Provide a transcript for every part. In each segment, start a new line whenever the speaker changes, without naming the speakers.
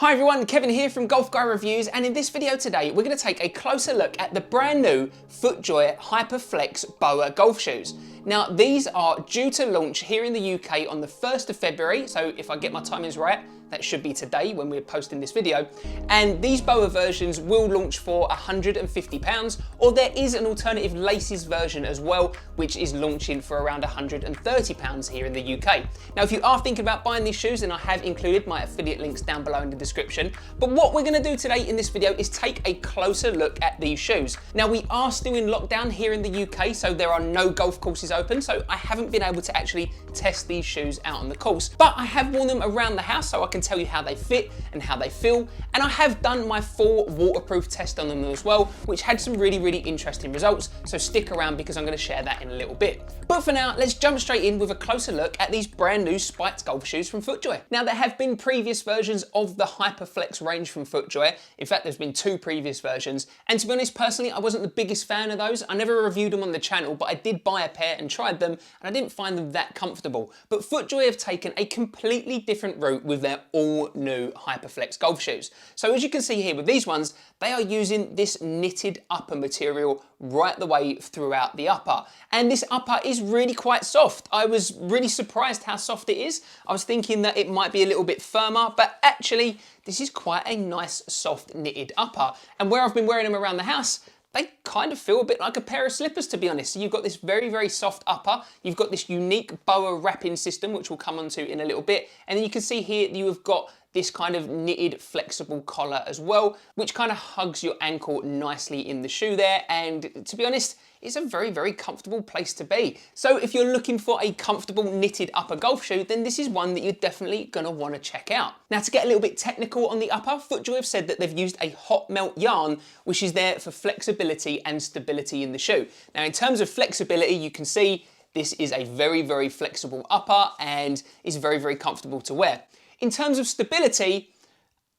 Hi everyone, Kevin here from Golf Guy Reviews, and in this video today we're going to take a closer look at the brand new Footjoy Hyperflex BOA golf shoes. Now these are due to launch here in the UK on the 1st of February, so if I get my timings right, that should be today when we're posting this video. And these BOA versions will launch for £150, or there is an alternative laces version as well, which is launching for around £130 here in the UK. Now, if you are thinking about buying these shoes, then I have included my affiliate links down below in the description. But what we're gonna do today in this video is take a closer look at these shoes. Now, we are still in lockdown here in the UK, so there are no golf courses open, so I haven't been able to actually test these shoes out on the course. But I have worn them around the house, so I can tell you how they fit and how they feel, and I have done my full waterproof test on them as well, which had some really interesting results, so stick around because I'm going to share that in a little bit. But for now, let's jump straight in with a closer look at these brand new spiked golf shoes from Footjoy. Now, there have been previous versions of the Hyperflex range from Footjoy. In fact, there's been 2 previous versions, and to be honest, personally, I wasn't the biggest fan of those. I never reviewed them on the channel, but I did buy a pair and tried them, and I didn't find them that comfortable. But Footjoy have taken a completely different route with their all new Hyperflex golf shoes. So as you can see here with these ones, they are using this knitted upper material right the way throughout the upper. And this upper is really quite soft. I was really surprised how soft it is. I was thinking that it might be a little bit firmer, but actually this is quite a nice soft knitted upper. And where I've been wearing them around the house, they kind of feel a bit like a pair of slippers, to be honest. So you've got this very soft upper, you've got this unique BOA wrapping system, which we'll come onto in a little bit, and then you can see here you have got this kind of knitted flexible collar as well, which kind of hugs your ankle nicely in the shoe there, and to be honest, it's a very comfortable place to be. So if you're looking for a comfortable knitted upper golf shoe, then this is one that you're definitely gonna wanna check out. Now, to get a little bit technical on the upper, Footjoy have said that they've used a hot melt yarn, which is there for flexibility and stability in the shoe. Now, in terms of flexibility, you can see this is a very flexible upper and is very comfortable to wear. In terms of stability,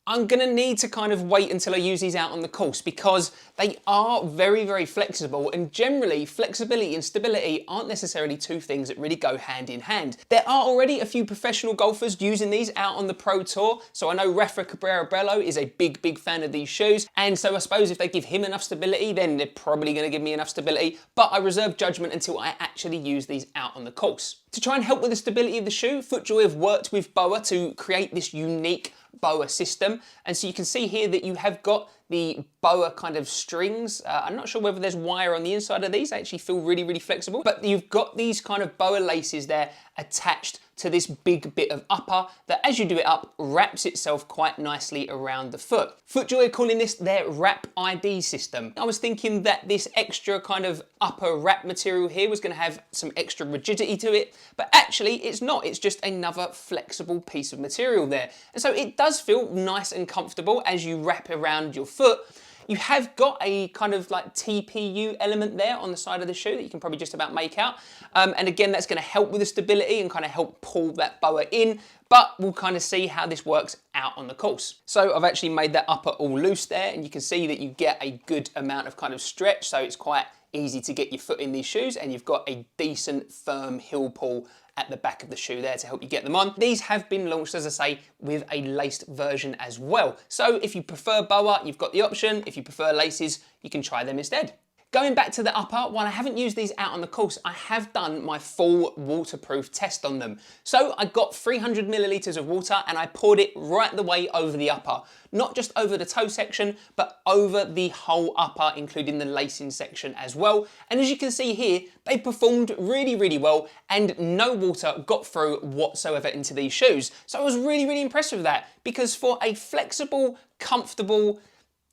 I'm gonna need to kind of wait until I use these out on the course because they are very flexible, and generally flexibility and stability aren't necessarily 2 things that really go hand in hand. There are already a few professional golfers using these out on the pro tour, so I know Rafa Cabrera-Bello is a big fan of these shoes, and so I suppose if they give him enough stability, then they're probably gonna give me enough stability, but I reserve judgment until I actually use these out on the course. To try and help with the stability of the shoe, Footjoy have worked with BOA to create this unique BOA system, and so you can see here that you have got the BOA kind of strings. I'm not sure whether there's wire on the inside of these. They actually feel really flexible, but you've got these kind of BOA laces there attached to this big bit of upper that, as you do it up, wraps itself quite nicely around the foot. Footjoy are calling this their wrap ID system. I was thinking that this extra kind of upper wrap material here was going to have some extra rigidity to it, but actually it's not. It's just another flexible piece of material there. And so it does feel nice and comfortable as you wrap around your foot. You have got a kind of like TPU element there on the side of the shoe that you can probably just about make out. And again, that's going to help with the stability and kind of help pull that BOA in, but we'll kind of see how this works out on the course. So I've actually made that upper all loose there, and you can see that you get a good amount of kind of stretch, so it's quite easy to get your foot in these shoes, and you've got a decent firm heel pull at the back of the shoe there to help you get them on. These have been launched, as I say, with a laced version as well. So if you prefer BOA, you've got the option. If you prefer laces, you can try them instead. Going back to the upper, while I haven't used these out on the course, I have done my full waterproof test on them. So I got 300 millilitres of water and I poured it right the way over the upper. Not just over the toe section, but over the whole upper, including the lacing section as well. And as you can see here, they performed really well, and no water got through whatsoever into these shoes. So I was really impressed with that, because for a flexible, comfortable,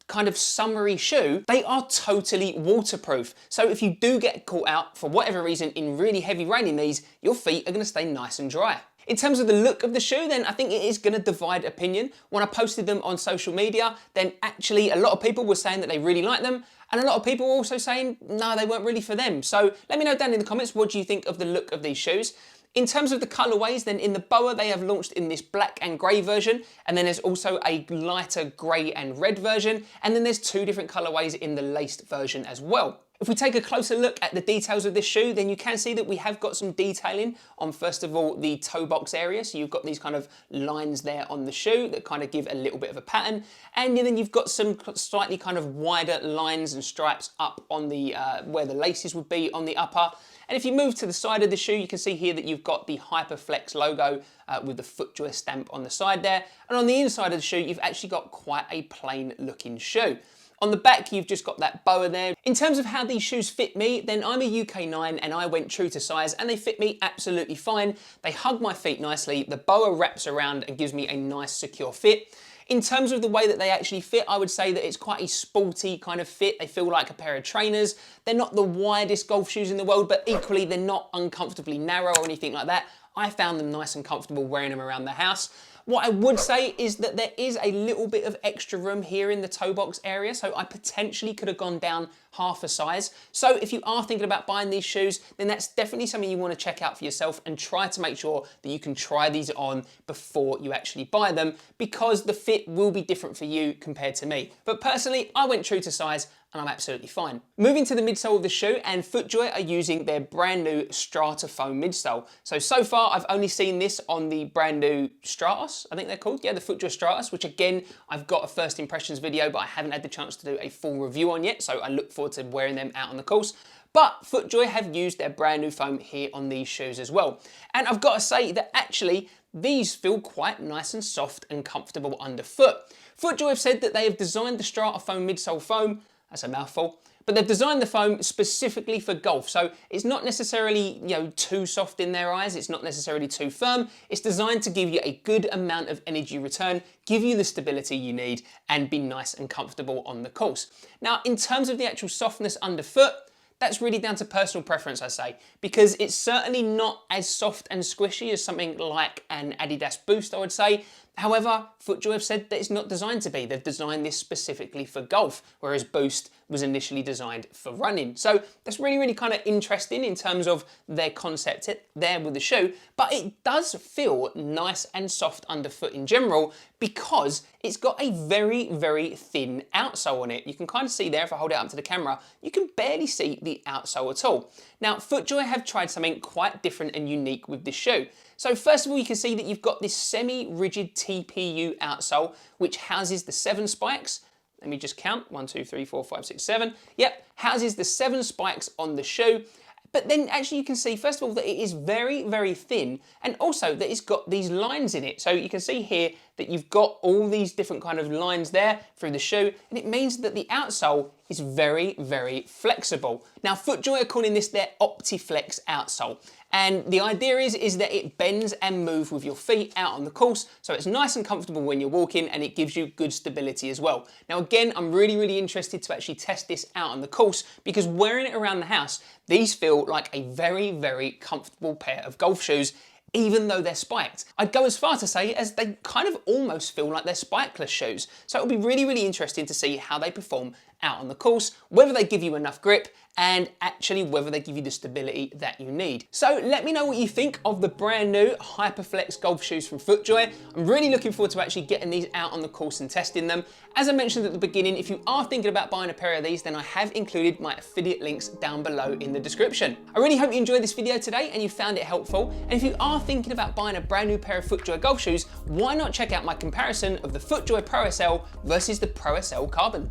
kind of summery shoe, they are totally waterproof. So if you do get caught out for whatever reason in really heavy rain in these, your feet are going to stay nice and dry. In terms of the look of the shoe, then I think it is going to divide opinion. When I posted them on social media, then actually a lot of people were saying that they really like them, and a lot of people were also saying no, they weren't really for them. So let me know down in the comments, what do you think of the look of these shoes? In terms of the colourways, then in the BOA, they have launched in this black and grey version, and then there's also a lighter grey and red version, and then there's 2 different colourways in the laced version as well. If we take a closer look at the details of this shoe, then you can see that we have got some detailing on, first of all, the toe box area. So you've got these kind of lines there on the shoe that kind of give a little bit of a pattern. And then you've got some slightly kind of wider lines and stripes up on the, where the laces would be on the upper. And if you move to the side of the shoe, you can see here that you've got the Hyperflex logo with the Footjoy stamp on the side there. And on the inside of the shoe, you've actually got quite a plain looking shoe. On the back, you've just got that BOA there. In terms of how these shoes fit me, then I'm a UK 9 and I went true to size and they fit me absolutely fine. They hug my feet nicely. The BOA wraps around and gives me a nice secure fit. In terms of the way that they actually fit, I would say that it's quite a sporty kind of fit. They feel like a pair of trainers. They're not the widest golf shoes in the world, but equally they're not uncomfortably narrow or anything like that. I found them nice and comfortable wearing them around the house. What I would say is that there is a little bit of extra room here in the toe box area, so I potentially could have gone down half a size. So if you are thinking about buying these shoes, then that's definitely something you want to check out for yourself and try to make sure that you can try these on before you actually buy them, because the fit will be different for you compared to me. But personally, I went true to size and I'm absolutely fine. Moving to the midsole of the shoe, and Footjoy are using their brand new Stratofoam midsole. So far I've only seen this on the brand new Stratos, I think they're called. Yeah, the Footjoy Stratos, which again, I've got a first impressions video, but I haven't had the chance to do a full review on yet. So I look forward to wearing them out on the course. But Footjoy have used their brand new foam here on these shoes as well. And I've got to say that actually, these feel quite nice and soft and comfortable underfoot. Footjoy have said that they have designed the Stratofoam midsole foam, that's a mouthful, but they've designed the foam specifically for golf. So it's not necessarily, too soft in their eyes. It's not necessarily too firm. It's designed to give you a good amount of energy return, give you the stability you need, and be nice and comfortable on the course. Now, in terms of the actual softness underfoot, that's really down to personal preference, I say, because it's certainly not as soft and squishy as something like an Adidas Boost, I would say. However, Footjoy have said that it's not designed to be. They've designed this specifically for golf, whereas Boost was initially designed for running. So that's really kind of interesting in terms of their concept there with the shoe, but it does feel nice and soft underfoot in general because it's got a very thin outsole on it. You can kind of see there, if I hold it up to the camera, you can barely see the outsole at all. Now, Footjoy have tried something quite different and unique with this shoe. So first of all, you can see that you've got this semi-rigid TPU outsole, which houses the 7 spikes. Let me just count, 1, 2, 3, 4, 5, 6, 7. Yep, houses the 7 spikes on the shoe. But then actually you can see, first of all, that it is very thin, and also that it's got these lines in it. So you can see here that you've got all these different kind of lines there through the shoe, and it means that the outsole is very flexible. Now, Footjoy are calling this their Optiflex outsole. And the idea is that it bends and moves with your feet out on the course, so it's nice and comfortable when you're walking, and it gives you good stability as well. Now again, I'm really interested to actually test this out on the course, because wearing it around the house, these feel like a very comfortable pair of golf shoes, even though they're spiked. I'd go as far to say as they kind of almost feel like they're spikeless shoes. So it'll be really interesting to see how they perform out on the course, whether they give you enough grip, and actually whether they give you the stability that you need. So let me know what you think of the brand new Hyperflex golf shoes from Footjoy. I'm really looking forward to actually getting these out on the course and testing them. As I mentioned at the beginning, if you are thinking about buying a pair of these, then I have included my affiliate links down below in the description. I really hope you enjoyed this video today and you found it helpful. And if you are thinking about buying a brand new pair of Footjoy golf shoes, why not check out my comparison of the Footjoy Pro SL versus the Pro SL Carbon.